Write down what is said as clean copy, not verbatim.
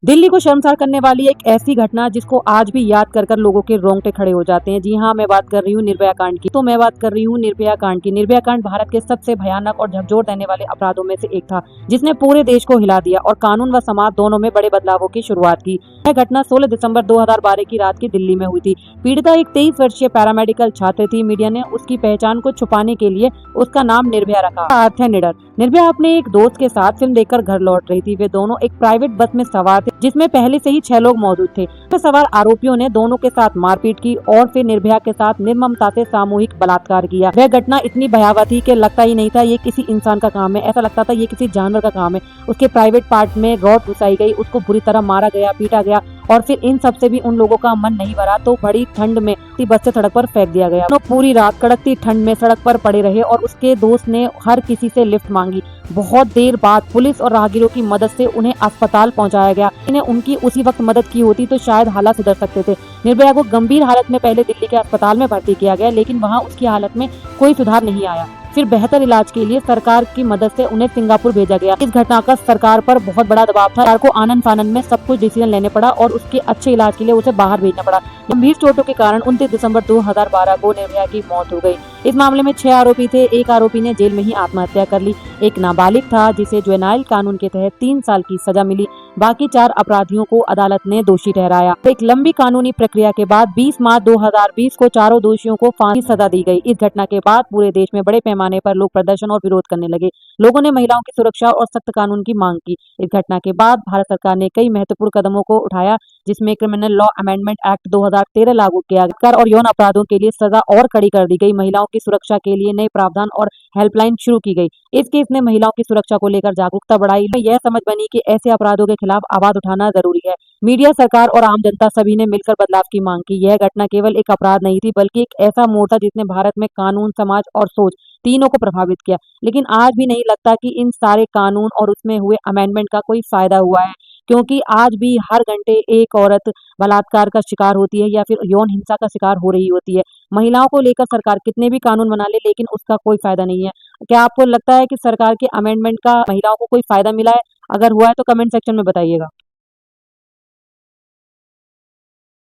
दिल्ली को शर्मसार करने वाली एक ऐसी घटना जिसको आज भी याद कर कर लोगों के रोंगटे खड़े हो जाते हैं। जी हाँ, मैं बात कर रही हूँ निर्भया कांड की। तो मैं बात कर रही हूँ निर्भया कांड की। निर्भया कांड भारत के सबसे भयानक और झकझोर देने वाले अपराधों में से एक था, जिसने पूरे देश को हिला दिया और कानून व समाज दोनों में बड़े बदलावों की शुरुआत की। यह घटना 16 दिसंबर 2012 की रात की दिल्ली में हुई थी। पीड़िता एक 23 वर्षीय पैरामेडिकल छात्र थी। मीडिया ने उसकी पहचान को छुपाने के लिए उसका नाम निर्भया रखा। अर्थ है निडर। निर्भया अपने एक दोस्त के साथ फिल्म देखकर घर लौट रही थी। वे दोनों एक प्राइवेट बस में सवार थे, जिसमें पहले से ही 6 लोग मौजूद थे। बस सवार आरोपियों ने दोनों के साथ मारपीट की और फिर निर्भया के साथ निर्ममता से सामूहिक बलात्कार किया। वह घटना इतनी भयावह थी कि लगता ही नहीं था ये किसी इंसान का काम है, ऐसा लगता था ये किसी जानवर का काम है। उसके प्राइवेट पार्ट में रॉड घुसाई गई, उसको बुरी तरह मारा गया, पीटा गया और फिर इन सब से भी उन लोगों का मन नहीं भरा तो बड़ी ठंड में बस से सड़क पर फेंक दिया गया। दोनों पूरी रात कड़कती ठंड में सड़क पर पड़े रहे और उसके दोस्त ने हर किसी से लिफ्ट मांगी। बहुत देर बाद पुलिस और राहगीरों की मदद से उन्हें अस्पताल पहुंचाया गया। इन्हें उनकी उसी वक्त मदद की होती तो शायद हालात सुधर सकते थे। निर्भया को गंभीर हालत में पहले दिल्ली के अस्पताल में भर्ती किया गया, लेकिन वहां उसकी हालत में कोई सुधार नहीं आया। फिर बेहतर इलाज के लिए सरकार की मदद से उन्हें सिंगापुर भेजा गया। इस घटना का सरकार पर बहुत बड़ा दबाव था। सरकार को आनन फानन में सब कुछ डिसीजन लेने पड़ा और उसके अच्छे इलाज के लिए उसे बाहर भेजना पड़ा। गंभीर चोटों के कारण 29 दिसंबर 2012 को निर्भया की मौत हो गई। इस मामले में 6 आरोपी थे। एक आरोपी ने जेल में ही आत्महत्या कर ली। एक नाबालिग था जिसे जुवेनाइल कानून के तहत 3 साल की सजा मिली। बाकी 4 अपराधियों को अदालत ने दोषी ठहराया। एक लंबी कानूनी प्रक्रिया के बाद 20 मार्च 2020 को चारों दोषियों को फांसी सजा दी गई। इस घटना के बाद पूरे देश में बड़े पैमाने पर लोग प्रदर्शन और विरोध करने लगे। लोगों ने महिलाओं की सुरक्षा और सख्त कानून की मांग की। इस घटना के बाद भारत सरकार ने कई महत्वपूर्ण कदमों को उठाया, जिसमें क्रिमिनल लॉ अमेंडमेंट एक्ट 2013 लागू किया गया और यौन अपराधों के लिए सजा और कड़ी कर दी गई। महिलाओं की सुरक्षा के लिए नए प्रावधान और हेल्पलाइन शुरू की गई। इस केस ने महिलाओं की सुरक्षा को लेकर जागरूकता बढ़ाई। यह समझ बनी कि ऐसे अपराधों के खिलाफ आवाज उठाना जरूरी है। मीडिया, सरकार और आम जनता सभी ने मिलकर बदलाव की मांग की। यह घटना केवल एक अपराध नहीं थी, बल्कि एक ऐसा मोड़ था जिसने भारत में कानून, समाज और सोच तीनों को प्रभावित किया। लेकिन आज भी नहीं लगता कि इन सारे कानून और उसमें हुए अमेंडमेंट का कोई फायदा हुआ है, क्योंकि आज भी हर घंटे एक औरत बलात्कार का शिकार होती है या फिर यौन हिंसा का शिकार हो रही होती है। महिलाओं को लेकर सरकार कितने भी कानून बना ले, लेकिन उसका कोई फायदा नहीं है। क्या आपको लगता है कि सरकार के अमेंडमेंट का महिलाओं को कोई फायदा मिला है? अगर हुआ है तो कमेंट सेक्शन में बताइएगा।